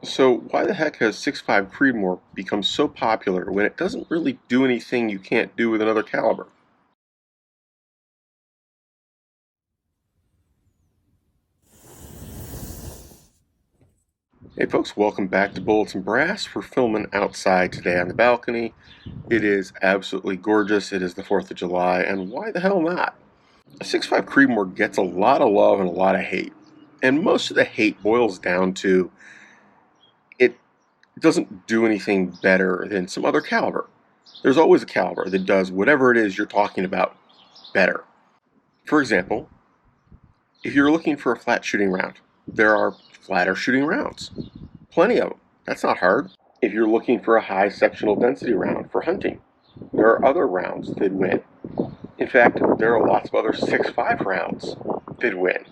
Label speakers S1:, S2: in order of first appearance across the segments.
S1: So why the heck has 6.5 Creedmoor become so popular when it doesn't really do anything you can't do with another caliber? Hey folks, welcome back to Bullets and Brass. We're filming outside today on the balcony. It is absolutely gorgeous. It is the 4th of July, and why the hell not? 6.5 Creedmoor gets a lot of love and a lot of hate. And most of the hate boils down to it doesn't do anything better than some other caliber. There's always a caliber that does whatever it is you're talking about better. For example, if you're looking for a flat shooting round, there are flatter shooting rounds. Plenty of them. That's not hard. If you're looking for a high sectional density round for hunting, there are other rounds that win. In fact, there are lots of other 6.5 rounds that win.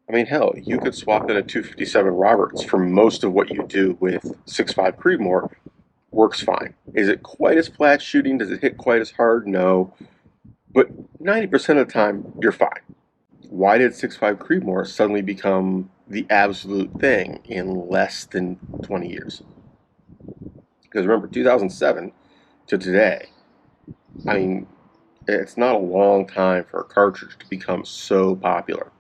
S1: I mean, hell, you could swap in a 257 Roberts for most of what you do with 6.5 Creedmoor. Works fine. Is it quite as flat shooting? Does it hit quite as hard? No. But 90% of the time, you're fine. Why did 6.5 Creedmoor suddenly become the absolute thing in less than 20 years? Because remember, 2007 to today, I mean, it's not a long time for a cartridge to become so popular.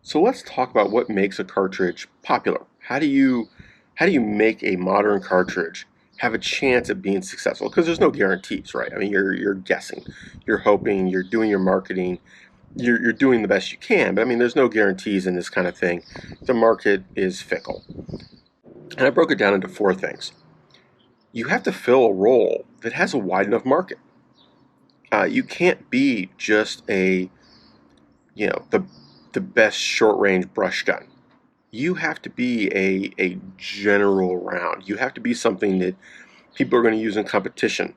S1: So let's talk about what makes a cartridge popular. How do you make a modern cartridge have a chance at being successful? Because there's no guarantees, right? I mean, you're guessing, you're hoping, you're doing your marketing, you're doing the best you can, but I mean, there's no guarantees in this kind of thing. The market is fickle. And I broke it down into four things. You have to fill a role that has a wide enough market. You can't be just the best short range brush gun. You have to be a general round. You have to be something that people are going to use in competition.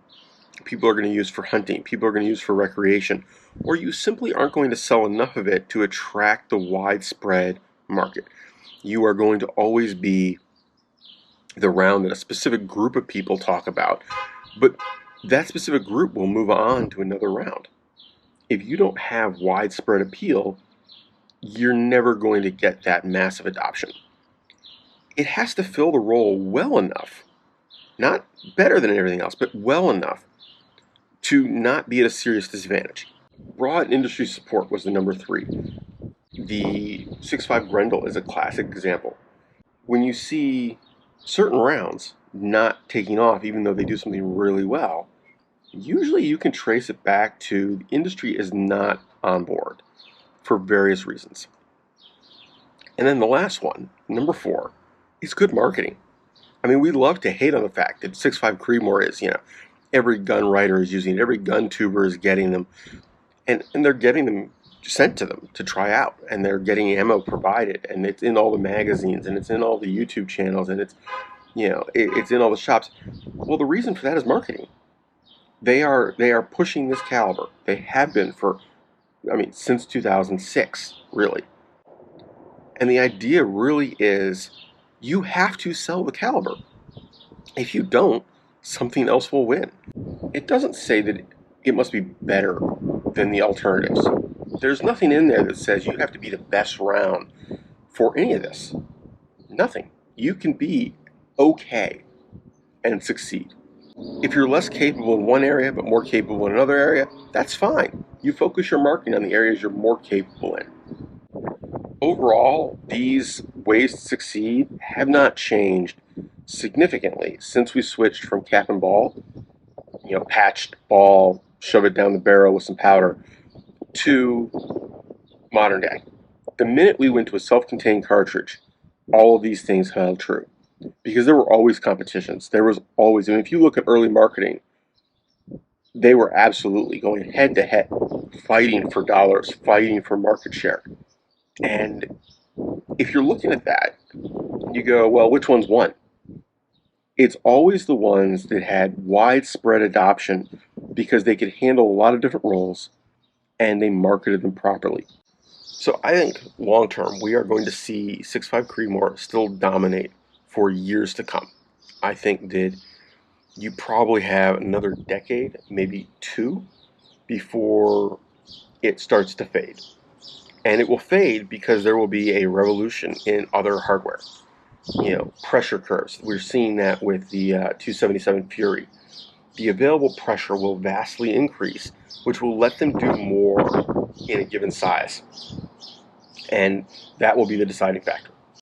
S1: People are going to use for hunting. People are going to use for recreation. Or you simply aren't going to sell enough of it to attract the widespread market. You are going to always be the round that a specific group of people talk about, but that specific group will move on to another round. If you don't have widespread appeal, you're never going to get that massive adoption. It has to fill the role well enough, not better than everything else, but well enough to not be at a serious disadvantage. Broad industry support was the number three. The 6.5 Grendel is a classic example. When you see certain rounds not taking off, even though they do something really well, usually you can trace it back to the industry is not on board for various reasons. And then the last one, number four, is good marketing. I mean, we love to hate on the fact that 6.5 Creedmoor is, every gun writer is using it, every gun tuber is getting them, and they're getting them sent to them to try out, and they're getting ammo provided, and it's in all the magazines, and it's in all the YouTube channels, and it's in all the shops. Well, the reason for that is marketing. They are pushing this caliber. They have been for, I mean, since 2006, really. And the idea really is you have to sell the caliber. If you don't, something else will win. It doesn't say that it must be better than the alternatives. There's nothing in there that says you have to be the best round for any of this. Nothing. You can be okay and succeed. If you're less capable in one area but more capable in another area, that's fine. You focus your marketing on the areas you're more capable in. Overall, these ways to succeed have not changed significantly since we switched from cap and ball, patched ball, shove it down the barrel with some powder, to modern day. The minute we went to a self-contained cartridge, all of these things held true. Because there were always competitions. There was always, if you look at early marketing, they were absolutely going head to head, fighting for dollars, fighting for market share. And if you're looking at that, you go, well, which ones won? It's always the ones that had widespread adoption because they could handle a lot of different roles and they marketed them properly. So I think long term, we are going to see 6.5 Creedmoor still dominate for years to come. I think that you probably have another decade, maybe two, before it starts to fade. And it will fade because there will be a revolution in other hardware. pressure curves. We're seeing that with the 277 Fury. The available pressure will vastly increase, which will let them do more in a given size. And that will be the deciding factor.